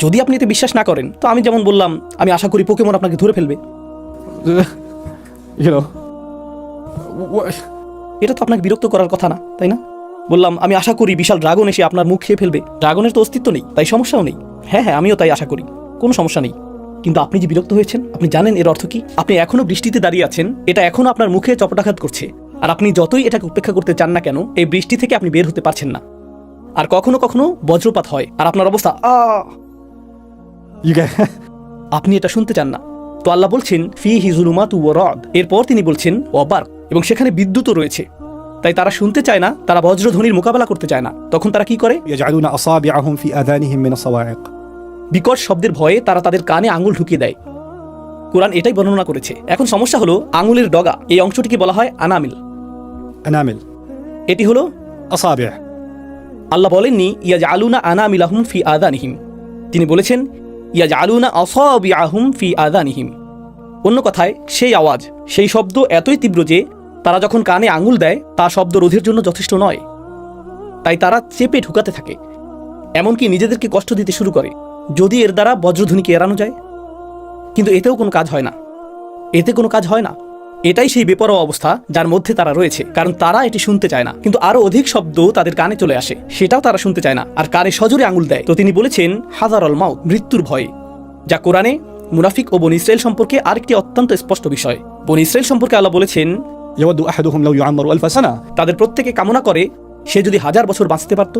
S2: যদি আপনি এতে বিশ্বাস না করেন, তো আমি যেমন বললাম আমি আশা করি পোকেমন আপনাকে ধরে ফেলবে, এটা তো আপনাকে বিরক্ত করার কথা না, তাই না? বললাম আমি আশা করি বিশাল ড্রাগন এসে আপনার মুখ খেয়ে ফেলবে, ড্রাগনের তো অস্তিত্ব নেই, তাই সমস্যাও নেই। হ্যাঁ হ্যাঁ, আমিও তাই আশা করি, কোনো সমস্যা নেই। কিন্তু আপনি যে বিরক্ত হয়েছেন, আপনি জানেন এর অর্থ কি? আপনি এখনো বৃষ্টিতে দাঁড়িয়ে আছেন, এটা এখনো আপনার মুখে চপটাঘাত করছে। আর আপনি যতই এটাকে উপেক্ষা করতে চান না কেন, এই বৃষ্টি থেকে আপনি বের হতে পারছেন না। আর কখনো কখনো বজ্রপাত হয় আর আপনার অবস্থা আপনি এটা শুনতে চান না। তো আল্লাহ বলছেন ফিহি যুলুমাতু ওয়া রাদ, এরপর তিনি বলছেন ওয়া বারক, এবং সেখানে বিদ্যুৎও রয়েছে। তাই তারা শুনতে চায় না, তারা বজ্রধ্বনির মোকাবেলা করতে চায় না। তখন তারা কি করে?
S3: يجعلون أصابعهم في آذانهم من الصواعق।
S2: বিকট শব্দের ভয়ে তারা তাদের কানে আঙুল ঢুকিয়ে দেয়। কোরআন এটাই বর্ণনা করেছে। এখন সমস্যা হলো আঙুলের ডগা, এই অংশটিকে বলা হয় আনামিল।
S3: أنامل।
S2: এটি হলো
S3: أصابع।
S2: আল্লাহ বলেননি ইয়াজআলুনা আনামিলাহুম ফি আযানিহিম, তিনি বলেছেন ইয়াজআলুনা আসাবিআহুম ফি আযানিহিম। অন্য কথায় সেই আওয়াজ, সেই শব্দ এতই তীব্র যে তারা যখন কানে আঙুল দেয় তা শব্দ রোধের জন্য যথেষ্ট নয়। তাই তারা চেপে ঢুকাতে থাকে, এমনকি নিজেদেরকে কষ্ট দিতে শুরু করে যদি এর দ্বারা বজ্রধ্বনিকে এড়ানো যায়। কিন্তু এতেও কোনো কাজ হয় না, এতে কোনো কাজ হয় না। এটাই সেই বেপরোয়া অবস্থা যার মধ্যে তারা রয়েছে, কারণ তারা এটি শুনতে চায় না, কিন্তু আরো অধিক শব্দ তাদের কানে চলে আসে, সেটাও তারা শুনতে চায় না, আর কানে সজোরে আঙুল দেয়। তো তিনি বলেছেন হাজারল মাউত, মৃত্যুর ভয়ে, যা কোরআনে মুনাফিক ও বনী ইসরাইল সম্পর্কে আরেকটি অত্যন্ত স্পষ্ট বিষয়। বনী ইসরাইল সম্পর্কে আল্লাহ বলেছেন
S3: يود أحدهم لو يعمر ألف سنة
S2: তাদের প্রত্যেকে কামনা করে সে যদি 1000 বছর বাঁচতে পারত।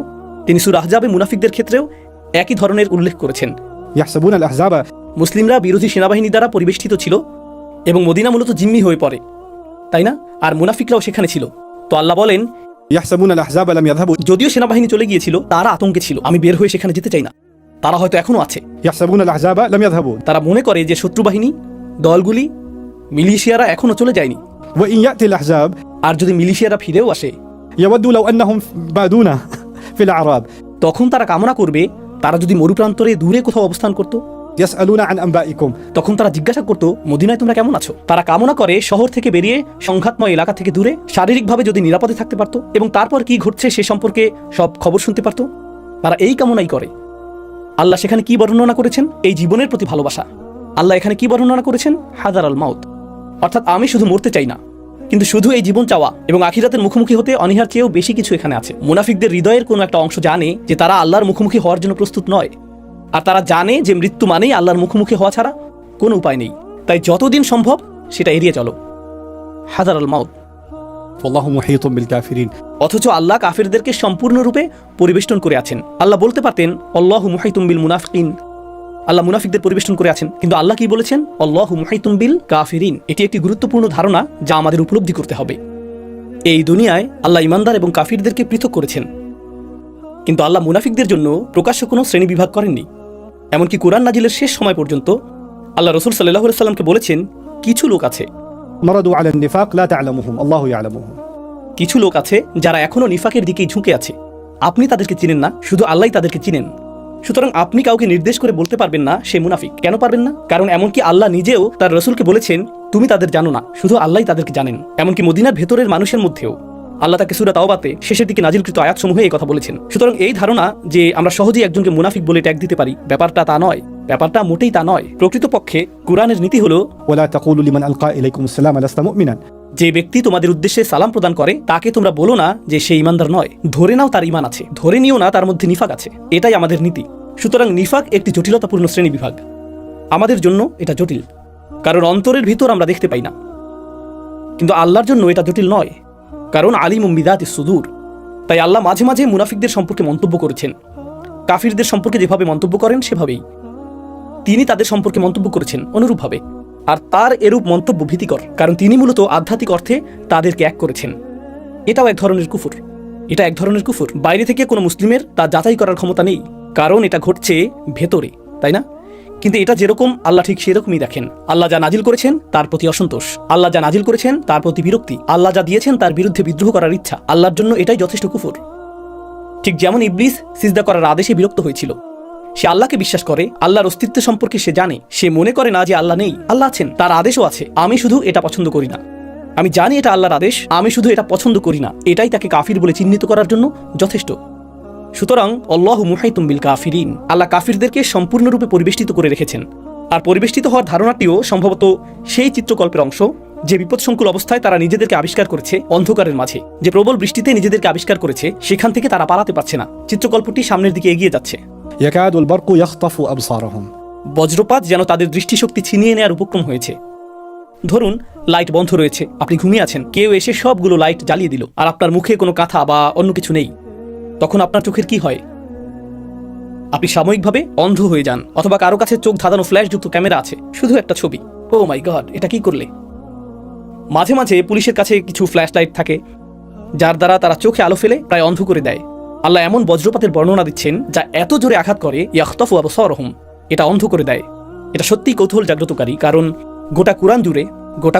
S2: তিনি সূরা আহজাবে মুনাফিকদের ক্ষেত্রেও একই ধরনের উল্লেখ করেছেন।
S3: يحسبون الأحزاب
S2: মুসলিমরা বিরোধী সেনাবাহিনী দ্বারা পরিবেষ্টিত ছিল এবং মদিনা মূলত জিম্মি হয়ে পড়ে, তাই না? আর মুনাফিকরাও সেখানে ছিল। তো আল্লাহ বলেন
S3: يحسبون الأحزاب لم يذهبوا
S2: যদিও সেনাবাহিনী চলে গিয়েছিল, তারা আতঙ্কে ছিল, আমি বের হয়ে সেখানে যেতে চাই না। তারা হয়তো এখনো আছে।
S3: يحسبون الأحزاب لم يذهبوا
S2: তারা মনে করে যে শত্রু বাহিনী, দলগুলি, মিলিশিয়ারা এখনো চলে যায়নি।
S3: وإن يأتي الأحزاب
S2: আর যদি মিলিশিয়ারা ফিরেও আসে,
S3: يودوا لو أنهم بادونا في الأعراب
S2: তখন তারা কামনা করবে তারা যদি মরুপ্রান্তরে দূরে কোথাও অবস্থান করত।
S3: يسألون عن أنبائكم
S2: তখন তারা জিজ্ঞাসা করতো মদিনায় তোমরা কেমন আছো। তারা কামনা করে শহর থেকে বেরিয়ে সংঘাতময় এলাকা থেকে দূরে শারীরিকভাবে যদি নিরাপদে থাকতে পারতো এবং তারপর কি ঘটছে সে সম্পর্কে সব খবর শুনতে পারতো। তারা এই কামনাই করে। আল্লাহ সেখানে কি বর্ণনা করেছেন? এই জীবনের প্রতি ভালোবাসা। আল্লাহ এখানে কি বর্ণনা করেছেন? হাজার আল মাউত, অর্থাৎ আমি শুধু মরতে চাই না, কিন্তু শুধু এই জীবন চাওয়া এবং আখিরাতের মুখোমুখি হতে অনীহার চেয়েও বেশি কিছু এখানে আছে। মুনাফিকদের হৃদয়ের কোনো একটা অংশ জানে যে তারা আল্লাহর মুখোমুখি হওয়ার জন্য প্রস্তুত নয়, আর তারা জানে যে মৃত্যু মানেই আল্লাহর মুখোমুখি হওয়া ছাড়া কোনো উপায় নেই। তাই যতদিন সম্ভব সেটা এড়িয়ে চলো। হাজার আল মাউত।
S3: والله محيط بالكافرين
S2: অথচ আল্লাহ কাফিরদেরকে সম্পূর্ণরূপে পরিবেষ্টন করে আছেন। আল্লাহ বলতে পারতেন আল্লাহু মুহাইতুম বিল মুনাফিকিন, আল্লাহ মুনাফিকদের পরিবেষ্টন করে আছেন, কিন্তু আল্লাহ কি বলেছেন? আল্লাহু মুহাইতুম বিল কাফিরিন। এটি একটি গুরুত্বপূর্ণ ধারণা যা আমাদের উপলব্ধি করতে হবে। এই দুনিয়ায় আল্লাহ ইমানদার এবং কাফিরদেরকে পৃথক করেছেন, কিন্তু আল্লাহ মুনাফিকদের জন্য প্রকাশ্য কোনো শ্রেণী বিভাগ করেননি। এমনকি কোরআন নাজিলের শেষ সময় পর্যন্ত আল্লাহ রাসূল সাল্লাল্লাহু আলাইহি সাল্লামকে বলেছেন কিছু লোক আছে,
S3: مرضوا على النفاق لا تعلمهم الله يعلمهم
S2: কিছু লোক আছে যারা এখনো নিফাকের দিকেই ঝুঁকে আছে, আপনি তাদেরকে চিনেন না, শুধু আল্লাহই তাদেরকে চিনেন। সুতরাং আপনি কাউকে নির্দেশ করে বলতে পারবেন না সে মুনাফিক। কেন পারবেন না? কারণ এমনকি আল্লাহ নিজেও তার রাসূলকে বলেছেন তুমি তাদের জানো না, শুধু আল্লাহই তাদেরকে জানেন। এমনকি মদিনার ভেতরের মানুষের মধ্যেও আল্লাহ তাকে সূরা তাওবাতে শেষের দিকে নাজিলকৃত আয়াতসমূহে এই কথা বলেছেন। সুতরাং এই ধারণা যে আমরা সহজেই একজনকে মুনাফিক বলে ট্যাগ দিতে পারি, ব্যাপারটা তা নয়, ব্যাপারটা মোটেই তা নয়। প্রকৃতপক্ষে কোরআনের নীতি হলো
S3: ولا تقولوا لمن ألقى إليكم السلام لست مؤمنا
S2: যে ব্যক্তি তোমাদের উদ্দেশ্যে সালাম প্রদান করে তাকে তোমরা বলো না যে সে ইমানদার নয়, ধরে নাও তার ইমান আছে, ধরে নিও না তার মধ্যে নিফাক আছে। এটাই আমাদের নীতি। সুতরাং নিফাক একটি জটিলতাপূর্ণ শ্রেণী বিভাগ। আমাদের জন্য এটা জটিল, কারণ অন্তরের ভিতর আমরা দেখতে পাই না, কিন্তু আল্লাহর জন্য এটা জটিল নয়, কারণ আলিমুম বিযাতিস সুদূর। তাই আল্লাহ মাঝে মাঝে মুনাফিকদের সম্পর্কে মন্তব্য করেছেন, কাফিরদের সম্পর্কে যেভাবে মন্তব্য করেন সেভাবেই তিনি তাদের সম্পর্কে মন্তব্য করেছেন অনুরূপভাবে। আর তার এরূপ মন্তব্য ভীতিকর, কারণ তিনি মূলত আধ্যাত্মিক অর্থে তাদেরকে এক করেছেন। এটাও এক ধরনের কুফর, এটা এক ধরনের কুফর। বাইরে থেকে কোনো মুসলিমের তা যাচাই করার ক্ষমতা নেই, কারণ এটা ঘটছে ভেতরে, তাই না? কিন্তু এটা যেরকম আল্লাহ ঠিক সেরকমই দেখেন। আল্লাহ যা নাজিল করেছেন তার প্রতি অসন্তোষ, আল্লাহ যা নাজিল করেছেন তার প্রতি বিরক্তি, আল্লাহ যা দিয়েছেন তার বিরুদ্ধে বিদ্রোহ করার ইচ্ছা, আল্লাহর জন্য এটাই যথেষ্ট কুফর। ঠিক যেমন ইবলিস সিজদা করার আদেশে বিরক্ত হয়েছিল। সে আল্লাহকে বিশ্বাস করে, আল্লাহর অস্তিত্ব সম্পর্কে সে জানে, সে মনে করে না যে আল্লাহ নেই, আল্লাহ আছেন, তার আদেশও আছে, আমি শুধু এটা পছন্দ করি না। আমি জানি এটা আল্লাহর আদেশ, আমি শুধু এটা পছন্দ করি না, এটাই তাকে কাফির বলে চিহ্নিত করার জন্য যথেষ্ট। সুতরাং আল্লাহু মুহাইতুম বিল কাফিরিন, আল্লাহ কাফিরদেরকে সম্পূর্ণরূপে পরিবেষ্টিত করে রেখেছেন। আর পরিবেষ্টিত হওয়ার ধারণাটিও সম্ভবত সেই চিত্রকল্পের অংশ যে বিপদসংকুল অবস্থায় তারা নিজেদেরকে আবিষ্কার করেছে অন্ধকারের মাঝে, যে প্রবল বৃষ্টিতে নিজেদেরকে আবিষ্কার করেছে, সেখান থেকে তারা পালাতে পারছে না। চিত্রকল্পটি সামনের দিকে এগিয়ে যাচ্ছে।
S3: يكاد البرق يخطف أبصارهم
S2: বজ্রপাত যেন তাদের দৃষ্টিশক্তি ছিনিয়ে নেওয়ার উপক্রম হয়েছে। ধরুন লাইট বন্ধ রয়েছে, আপনি ঘুমিয়ে আছেন, কেউ এসে সবগুলো লাইট জ্বালিয়ে দিল, আর আপনার মুখে কোনো কাঁথা বা অন্য কিছু নেই। তখন আপনার চোখের কি হয়? আপনি সাময়িকভাবে অন্ধ হয়ে যান, অথবা কারো কাছে চোখ ধাঁধানো ফ্ল্যাশযুক্ত ক্যামেরা আছে, শুধু একটা ছবি। ও মাই গড, এটা কি করলে? মাঝে মাঝে পুলিশের কাছে কিছু ফ্ল্যাশ লাইট থাকে যার দ্বারা তারা চোখে আলো ফেলে প্রায় অন্ধ করে দেয়। আল্লাহ এমন বজ্রপাতের বর্ণনা দিচ্ছেন যা এত জোরে আঘাত করে ইয়াখতাফু আবসারহুম, এটা অন্ধ করে দেয়। এটা সত্যিই কৌতূহল জাগ্রতকারী, কারণ গোটা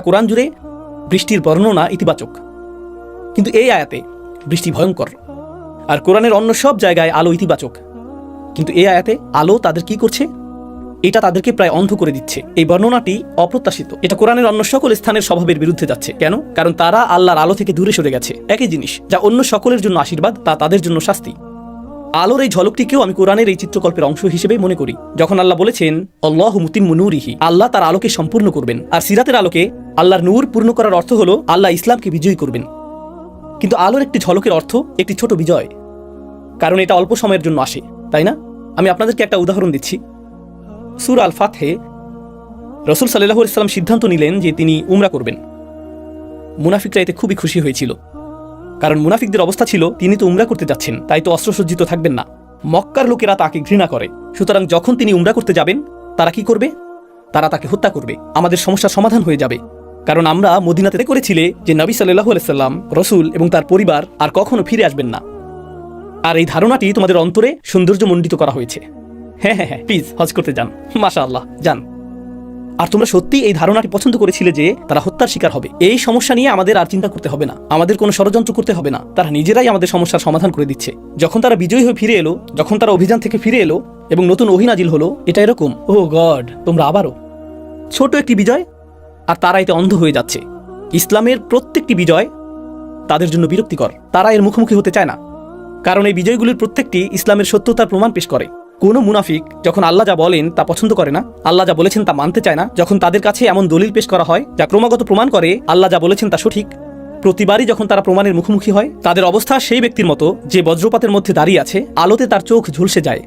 S2: কোরআন জুড়ে বৃষ্টির বর্ণনা ইতিবাচক, কিন্তু এই আয়াতে বৃষ্টি ভয়ঙ্কর। আর কোরআনের অন্য সব জায়গায় আলো ইতিবাচক, কিন্তু এই আয়াতে আলো তাদের কি করছে? এটা তাদেরকে প্রায় অন্ধ করে দিচ্ছে। এই বর্ণনাটি অপ্রত্যাশিত। এটা কোরআনের অন্য সকল স্থানের স্বভাবের বিরুদ্ধে যাচ্ছে। কেন? কারণ তারা আল্লাহর আলো থেকে দূরে সরে গেছে। একই জিনিস যা অন্য সকলের জন্য আশীর্বাদ, তা তাদের জন্য শাস্তি। আলোর এই ঝলকটিকেও আমি কোরআনের এই চিত্রকল্পের অংশ হিসেবে মনে করি। যখন আল্লাহ বলেছেন আল্লাহু মুতিম্মু নূরিহি, আল্লাহ তার আলোকে সম্পূর্ণ করবেন। আর সিরাতের আলোকে আল্লাহর নূর পূর্ণ করার অর্থ হলো আল্লাহ ইসলামকে বিজয়ী করবেন। কিন্তু আলোর একটি ঝলকের অর্থ একটি ছোট বিজয়, কারণ এটা অল্প সময়ের জন্য আসে, তাই না? আমি আপনাদেরকে একটা উদাহরণ দিচ্ছি। সূরা আল ফাতহে রাসূল সাল্লাল্লাহু আলাইহি ওয়াসাল্লাম সিদ্ধান্ত নিলেন যে তিনি উমরা করবেন। মুনাফিকরা এতে খুবই খুশি হয়েছিল, কারণ মুনাফিকদের অবস্থা ছিল তিনি তো উমরা করতে যাচ্ছেন, তাই তো অস্ত্রসজ্জিত থাকবেন না। মক্কার লোকেরা তাকে ঘৃণা করে, সুতরাং যখন তিনি উমরা করতে যাবেন তারা কি করবে? তারা তাকে হত্যা করবে। আমাদের সমস্যার সমাধান হয়ে যাবে, কারণ আমরা মদিনাতে করেছিলে যে নবী সাল্লাল্লাহু আলাইহি ওয়াসাল্লাম, রাসূল এবং তার পরিবার আর কখনো ফিরে আসবেন না। আর এই ধারণাটি তোমাদের অন্তরে সৌন্দর্যমণ্ডিত করা হয়েছে। হ্যাঁ হ্যাঁ হ্যাঁ, প্লিজ হজ করতে যান, মাশাআল্লাহ, যান। আর তোমরা সত্যি এই ধারণাটি পছন্দ করেছিলে যে তারা হত্যার শিকার হবে। এই সমস্যা নিয়ে আমাদের আর চিন্তা করতে হবে না, আমাদের কোনো ষড়যন্ত্র করতে হবে না। তারা নিজেরাই আমাদের সমস্যার সমাধান করে দিচ্ছে। যখন তারা বিজয়ী হয়ে ফিরে এলো, যখন তারা অভিযান থেকে ফিরে এলো এবং নতুন ওহী নাজিল হলো, এটা এরকম, ও গড, তোমরা আবারও। ছোট একটি বিজয় আর তারা এতে অন্ধ হয়ে যাচ্ছে। ইসলামের প্রত্যেকটি বিজয় তাদের জন্য বিরক্তিকর। তারা এর মুখোমুখি হতে চায় না, কারণ এই বিজয়গুলির প্রত্যেকটি ইসলামের সত্যতার প্রমাণ পেশ করে। কোন মুনাফিক যখন আল্লাহ যা বলেন তা পছন্দ করে না, আল্লাহ যা বলেছেন তা মানতে চায় না, যখন তাদের কাছে এমন দলিল পেশ করা হয় যা ক্রমাগত প্রমাণ করে আল্লাহ যা বলেছেন তা সঠিক, প্রতিবারই যখন তারা প্রমাণের মুখোমুখি হয়, তাদের অবস্থা সেই ব্যক্তির মতো যে বজ্রপাতের মধ্যে দাঁড়িয়ে আছে, আলোতে তার চোখ ঝলসে যায়।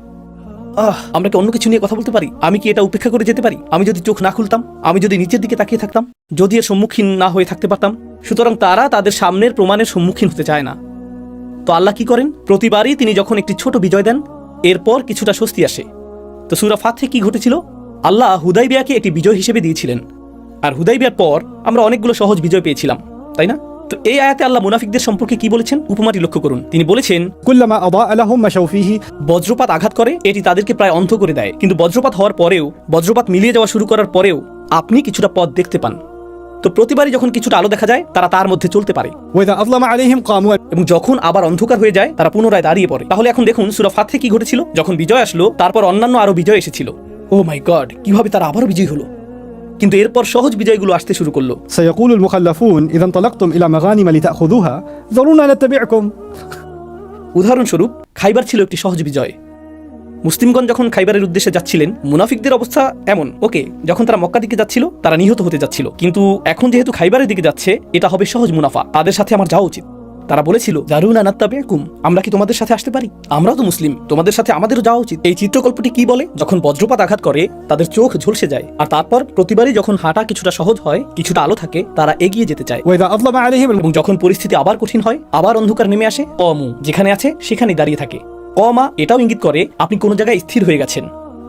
S2: আমরা কি অন্য কিছু নিয়ে কথা বলতে পারি? আমি কি এটা উপেক্ষা করে যেতে পারি? আমি যদি চোখ না খুলতাম, আমি যদি নিচের দিকে তাকিয়ে থাকতাম, যদি এর সম্মুখীন না হয়ে থাকতে পারতাম। সুতরাং তারা তাদের সামনের প্রমাণের সম্মুখীন হতে চায় না। তো আল্লাহ কি করেন? প্রতিবারই তিনি যখন একটি ছোট বিজয় দেন, এরপর কিছুটা স্বস্তি আসে। তো সূরা ফাতহে কি ঘটেছিল? আল্লাহ হুদাইবিয়াকে একটি বিজয় হিসেবে দিয়েছিলেন, আর হুদাইবিয়ার পর আমরা অনেকগুলো সহজ বিজয় পেয়েছিলাম, তাই না? তো এই আয়াতে আল্লাহ মুনাফিকদের সম্পর্কে কি বলেছেন? উপমাটি লক্ষ্য করুন। তিনি বলেছেন,
S3: كلما أضاء لهم مشوا فيه
S2: বজ্রপাত আঘাত করে, এটি তাদেরকে প্রায় অন্ধ করে দেয়। কিন্তু বজ্রপাত হওয়ার পরেও, বজ্রপাত মিলিয়ে যাওয়া শুরু করার পরেও আপনি কিছুটা পথ দেখতে পান। তো প্রতিবারই যখন কিছুটা আলো দেখা যায়, তারা তার মধ্যে চলতে পারে,
S3: وإذا أظلم عليهم قاموا
S2: এবং যখন আবার অন্ধকার হয়ে যায় তারা পুনরায় দাঁড়িয়ে পড়ে। তাহলে এখন দেখুন সূরা ফাতহে কি ঘটেছিল? যখন বিজয় আসলো, তারপর অন্যান্য আরো বিজয় এসেছিল। ও মাই গড, কিভাবে তারা আবারও বিজয়ী হলো! কিন্তু এরপর সহজ বিজয়গুলো আসতে শুরু করলো।
S3: سيقول المخلفون إذا انطلقتم إلى مغانم لتأخذوها ذرونا نتبعكم
S2: উদাহরণস্বরূপ, খাইবার ছিল একটি সহজ বিজয়। মুসলিমগণ যখন খাইবারের উদ্দেশ্যে যাচ্ছিলেন, মুনাফিকদের অবস্থা এমন, ওকে, যখন তারা মক্কা দিকে যাচ্ছিল তারা নিহত হতে যাচ্ছিল, কিন্তু এখন যেহেতু খাইবারের দিকে যাচ্ছে, এটা হবে সহজ মুনাফা, তাদের সাথে আমার যাওয়া উচিত। তারা বলেছিল, জারুনা নাত্তাবিকুম, আমরা কি তোমাদের সাথে আসতে পারি? আমরাও তো মুসলিম, তোমাদের সাথে আমাদেরও যাওয়া উচিত। এই চিত্রকল্পটি কি বলে? যখন বজ্রপাত আঘাত করে তাদের চোখ ঝলসে যায়, আর তারপর প্রতিবারই যখন হাঁটা কিছুটা সহজ হয়, কিছুটা আলো থাকে, তারা এগিয়ে যেতে চায়।
S3: وإذا أظلم عليهم
S2: এবং যখন পরিস্থিতি আবার কঠিন হয়, আবার অন্ধকার নেমে আসে, অমু যেখানে আছে সেখানেই দাঁড়িয়ে থাকে। অমা এটাও ইঙ্গিত করে আপনি কোনো জায়গায় স্থির হয়ে গেছেন।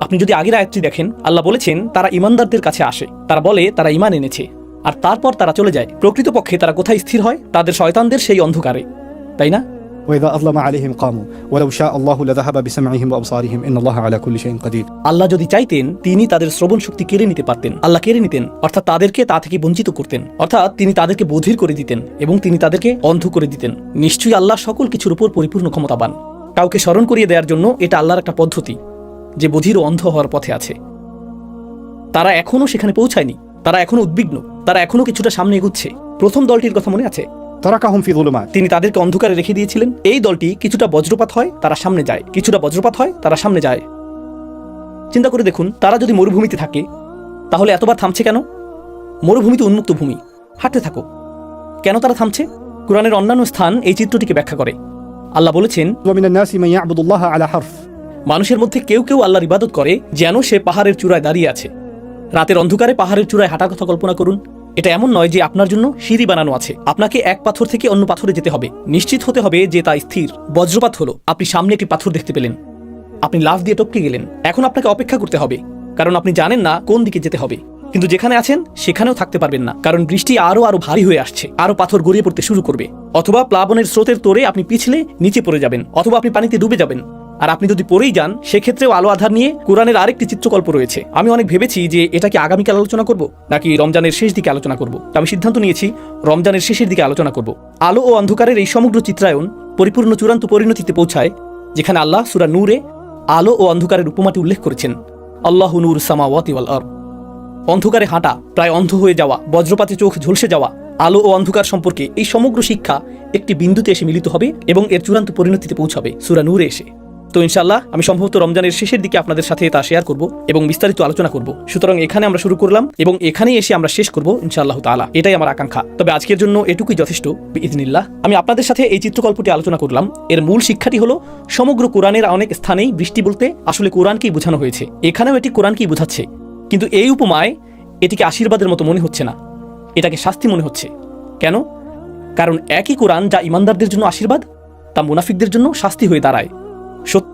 S2: আপনি যদি আগের আয়াতটি দেখেন, আল্লাহ বলেছেন তারা ইমানদারদের কাছে আসে, তারা বলে তারা ঈমান এনেছে, আর তারপর তারা চলে যায়। প্রকৃতপক্ষে তারা কোথায় স্থির হয়? তাদের শয়তানদের সেই অন্ধকারে, তাই না?
S3: وإذا أظلم عليهم قاموا ولو شاء الله لذهب بسمعهم وأبصارهم إن الله على كل شيء قدير
S2: আল্লাহ যদি চাইতেন তিনি তাদের শ্রবণ শক্তি কেড়ে নিতে পারতেন। আল্লাহ কেড়ে নিতেন, অর্থাৎ তাদেরকে তা থেকে বঞ্চিত করতেন, অর্থাৎ তিনি তাদেরকে বধির করে দিতেন এবং তিনি তাদেরকে অন্ধ করে দিতেন। নিশ্চয়ই আল্লাহ সকল কিছুর উপর পরিপূর্ণ ক্ষমতাবান। কাউকে স্মরণ করিয়ে দেওয়ার জন্য এটা আল্লাহর একটা পদ্ধতি, যে বধির ও অন্ধ হওয়ার পথে আছে। তারা এখনো সেখানে পৌঁছায়নি, তারা এখনো উদ্বিগ্ন, তারা এখনো কিছুটা সামনে এগুচ্ছে। প্রথম দলটির কথা মনে আছে?
S3: تركهم في ظلمات
S2: তিনি তাদেরকে অন্ধকারে রেখে দিয়েছিলেন। এই দলটি কিছুটা বজ্রপাত হয় তারা সামনে যায়, কিছুটা বজ্রপাত হয় তারা সামনে যায়। চিন্তা করে দেখুন, তারা যদি মরুভূমিতে থাকে তাহলে এতবার থামছে কেন? মরুভূমিতে উন্মুক্ত ভূমি, হাঁটতে থাকো। কেন তারা থামছে? কুরআনের অন্যান্য স্থান এই চিত্রটিকে ব্যাখ্যা করে। আল্লাহ বলেছেন,
S3: ومن الناس من يعبد الله على حرف
S2: মানুষের মধ্যে কেউ কেউ আল্লাহর ইবাদত করে যেন সে পাহাড়ের চূড়ায় দাঁড়িয়ে আছে। রাতের অন্ধকারে পাহাড়ের চূড়ায় হাঁটার কথা কল্পনা করুন। এটা এমন নয় যে আপনার জন্য সিঁড়ি বানানো আছে, আপনাকে এক পাথর থেকে অন্য পাথরে যেতে হবে। নিশ্চিত হতে হবে যে তা স্থির। বজ্রপাত হলো, আপনি সামনে একটি পাথর দেখতে পেলেন, আপনি লাফ দিয়ে টপকে গেলেন। এখন আপনাকে অপেক্ষা করতে হবে, কারণ আপনি জানেন না কোন দিকে যেতে হবে। কিন্তু যেখানে আছেন সেখানেও থাকতে পারবেন না, কারণ বৃষ্টি আরো ভারী হয়ে আসছে, আরো পাথর গড়িয়ে পড়তে শুরু করবে। অথবা প্লাবনের স্রোতের তোরে আপনি পিছলে নিচে পড়ে যাবেন, অথবা আপনি পানিতে ডুবে যাবেন। আর আপনি যদি পড়েই যান, সেক্ষেত্রেও আলো আধার নিয়ে কোরআনের আরেকটি চিত্রকল্প রয়েছে। আমি অনেক ভেবেছি যে এটাকে আগামীকাল আলোচনা করব নাকি রমজানের শেষ দিকে আলোচনা করব। আমি সিদ্ধান্ত নিয়েছি রমজানের শেষের দিকে আলোচনা করব। আলো ও অন্ধকারের এই সমগ্র চিত্রায়ন পরিপূর্ণ চূড়ান্ত পরিণতিতে পৌঁছায় যেখানে আল্লাহ সূরা নূরে আলো ও অন্ধকারের উপমাটি উল্লেখ করেছেন। আল্লাহু নূরু সামাওয়াতি ওয়াল আরদ। অন্ধকারে হাঁটা, প্রায় অন্ধ হয়ে যাওয়া, বজ্রপাতে চোখ ঝলসে যাওয়া, আলো ও অন্ধকার সম্পর্কে এই সমগ্র শিক্ষা একটি বিন্দুতে এসে মিলিত হবে এবং এর চূড়ান্ত পরিণতিতে পৌঁছাবে সূরা নূরে এসে। তো ইনশাআল্লাহ আমি সম্ভবত রমজানের শেষের দিকে আপনাদের সাথে তা শেয়ার করব এবং বিস্তারিত আলোচনা করব। সুতরাং এখানে আমরা শুরু করলাম এবং এখানেই এসে আমরা শেষ করব ইনশাআল্লাহ তাআলা। এটাই আমার আকাঙ্ক্ষা। তবে আজকের জন্য এটুকুই যথেষ্ট বিইذنিল্লাহ। আমি আপনাদের সাথে এই চিত্রকল্পটি আলোচনা করলাম। এর মূল শিক্ষাটি হলো সমগ্র কোরআনের অনেক স্থানেই বৃষ্টি বলতে আসলে কোরআনকেই বোঝানো হয়েছে। এখানেও এটি কোরআনকেই বোঝাচ্ছে, কিন্তু এই উপমায় এটিকে আশীর্বাদের মতো মনে হচ্ছে না, এটাকে শাস্তি মনে হচ্ছে। কেন? কারণ একই কোরআন যা ইমানদারদের জন্য আশীর্বাদ, তা মুনাফিকদের জন্য শাস্তি হয়ে দাঁড়ায়। সত্য